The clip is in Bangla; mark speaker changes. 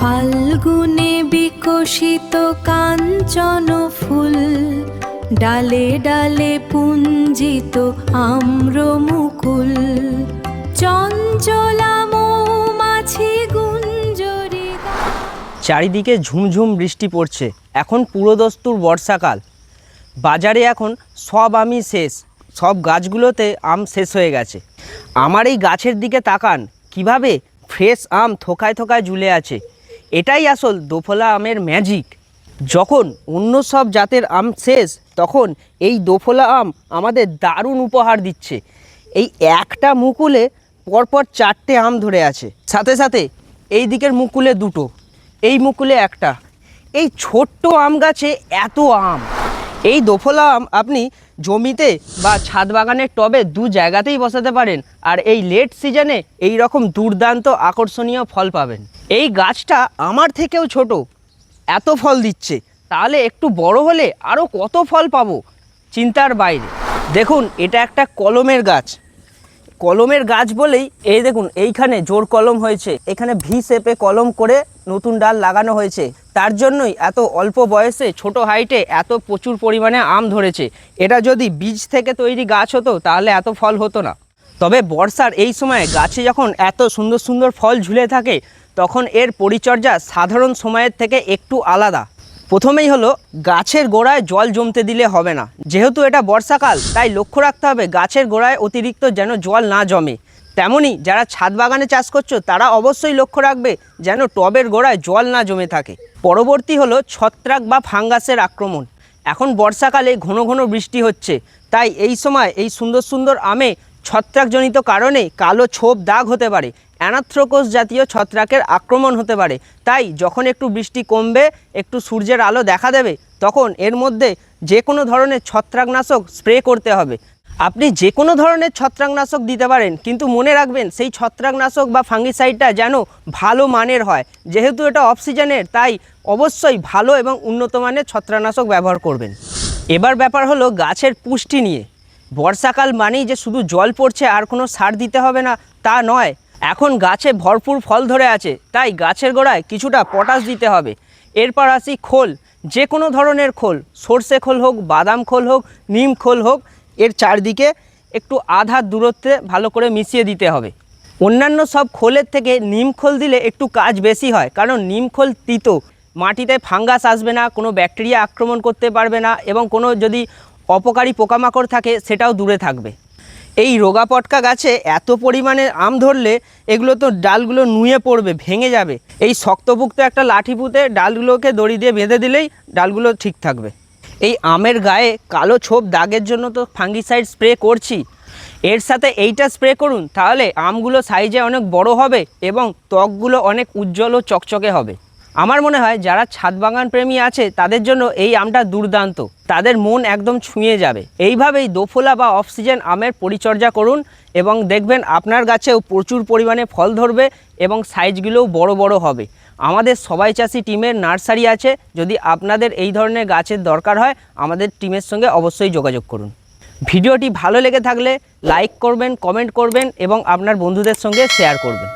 Speaker 1: ফাল্গুনে বিকশিত কাঞ্চন ফুল, ডালে ডালে পুঞ্জিত আম্র মুকুল, চঞ্চলা মৌমাছি গুঞ্জরি।
Speaker 2: চারিদিকে ঝুমঝুম বৃষ্টি পড়ছে। এখন পুরোদস্তুর বর্ষাকাল। বাজারে এখন সব আমই শেষ, সব গাছগুলোতে আম শেষ হয়ে গেছে। আমার এই গাছের দিকে তাকান, কিভাবে ফ্রেশ আম থোকায় থোকায় ঝুলে আছে। এটাই আসল দোফলা আমের ম্যাজিক। যখন অন্য সব জাতের আম শেষ, তখন এই দোফলা আম আমাদের দারুণ উপহার দিচ্ছে। এই একটা মুকুলে পরপর 4টে আম ধরে আছে, সাথে সাথে এই দিকের মুকুলে 2টো, এই মুকুলে 1টা। এই ছোট্ট আম গাছে এত আম। এই দোফলা আম আপনি জমিতে বা ছাদ বাগানের টবে 2 জায়গাতেই বসাতে পারেন, আর এই লেট সিজনে এই রকম দুর্দান্ত আকর্ষণীয় ফল পাবেন। এই গাছটা আমার থেকেও ছোট, এত ফল দিচ্ছে, তাহলে একটু বড় হলে আরও কত ফল পাবো, চিন্তার বাইরে। দেখুন, এটা একটা কলমের গাছ। কলমের গাছ বলেই এই দেখুন, এইখানে জোর কলম হয়েছে, এখানে ভি শেপে কলম করে নতুন ডাল লাগানো হয়েছে। তার জন্যই এত অল্প বয়সে ছোট হাইটে এত প্রচুর পরিমাণে আম ধরেছে। এটা যদি বীজ থেকে তৈরি গাছ হতো তাহলে এত ফল হতো না। তবে বর্ষার এই সময়ে গাছে যখন এত সুন্দর সুন্দর ফল ঝুলে থাকে, তখন এর পরিচর্যা সাধারণ সময়ের থেকে একটু আলাদা। প্রথমেই হলো, গাছের গোড়ায় জল জমতে দিলে হবে না। যেহেতু এটা বর্ষাকাল, তাই লক্ষ্য রাখতে হবে গাছের গোড়ায় অতিরিক্ত যেন জল না জমে। তেমনি যারা ছাদ বাগানে চাষ করছো, তারা অবশ্যই লক্ষ্য রাখবে যেন টবের গোড়ায় জল না জমে থাকে। পরবর্তী হলো ছত্রাক বা ফাঙ্গাসের আক্রমণ। এখন বর্ষাকালে ঘন ঘন বৃষ্টি হচ্ছে, তাই এই সময় এই সুন্দর সুন্দর আমে ছত্রাকজনিত কারণে কালো ছোপ দাগ হতে পারে, অ্যানাথ্রাকোস জাতীয় ছত্রাকের আক্রমণ হতে পারে। তাই যখন একটু বৃষ্টি কমবে, একটু সূর্যের আলো দেখা দেবে, তখন এর মধ্যে যে কোনো ধরনের ছত্রাকনাশক স্প্রে করতে হবে। আপনি যে কোনো ধরনের ছত্রাকনাশক দিতে পারেন, কিন্তু মনে রাখবেন সেই ছত্রাকনাশক বা ফাঙ্গিসাইডটা যেন ভালো মানের হয়। যেহেতু এটা অফ সিজনের, তাই অবশ্যই ভালো এবং উন্নত মানের ছত্রাকনাশক ব্যবহার করবেন। এবার ব্যাপার হলো গাছের পুষ্টি নিয়ে। বর্ষাকাল মানেই যে শুধু জল পড়ছে আর কোনো সার দিতে হবে না, তা নয়। এখন গাছে ভরপুর ফল ধরে আছে, তাই গাছের গোড়ায় কিছুটা পটাশ দিতে হবে। এরপর আসি খোল, যে কোনো ধরনের খোল, সর্ষে খোল হোক, বাদাম খোল হোক, নিম খোল হোক, এর চারদিকে একটু আধা দূরত্বে ভালো করে মিশিয়ে দিতে হবে। অন্যান্য সব খোলের থেকে নিম খোল দিলে একটু কাজ বেশি হয়, কারণ নিম খোল তিতো, মাটিতে ফাঙ্গাস আসবে না, কোনো ব্যাকটেরিয়া আক্রমণ করতে পারবে না, এবং কোনো যদি অপকারী পোকামাকড় থাকে সেটাও দূরে থাকবে। এই রোগা পটকা গাছে এত পরিমাণে আম ধরলে এগুলো তো ডালগুলো নুয়ে পড়বে, ভেঙে যাবে। এই শক্তপুক্ত একটা লাঠি পুঁতে ডালগুলোকে দড়ি দিয়ে বেঁধে দিলেই ডালগুলো ঠিক থাকবে। এই আমের গায়ে কালো ছোপ দাগের জন্য তো ফাঙ্গিসাইড স্প্রে করছি, এর সাথে এইটা স্প্রে করুন, তাহলে আমগুলো সাইজে অনেক বড় হবে এবং ত্বকগুলো অনেক উজ্জ্বল ও চকচকে হবে। আমার মনে হয় যারা ছাদ বাগান প্রেমী আছে তাদের জন্য এই আমটা দুর্দান্ত, তাদের মন একদম ছুঁয়ে যাবে। এইভাবেই দোফলা বা অফ সিজন আমের পরিচর্যা করুন এবং দেখবেন আপনার গাছেও প্রচুর পরিমাণে ফল ধরবে এবং সাইজগুলোও বড় বড় হবে। আমাদের সবাই চাষি টিমের নার্সারি আছে, যদি আপনাদের এই ধরনের গাছের দরকার হয় আমাদের টিমের সঙ্গে অবশ্যই যোগাযোগ করুন। ভিডিওটি ভালো লেগে থাকলে লাইক করবেন, কমেন্ট করবেন এবং আপনার বন্ধুদের সঙ্গে শেয়ার করবেন।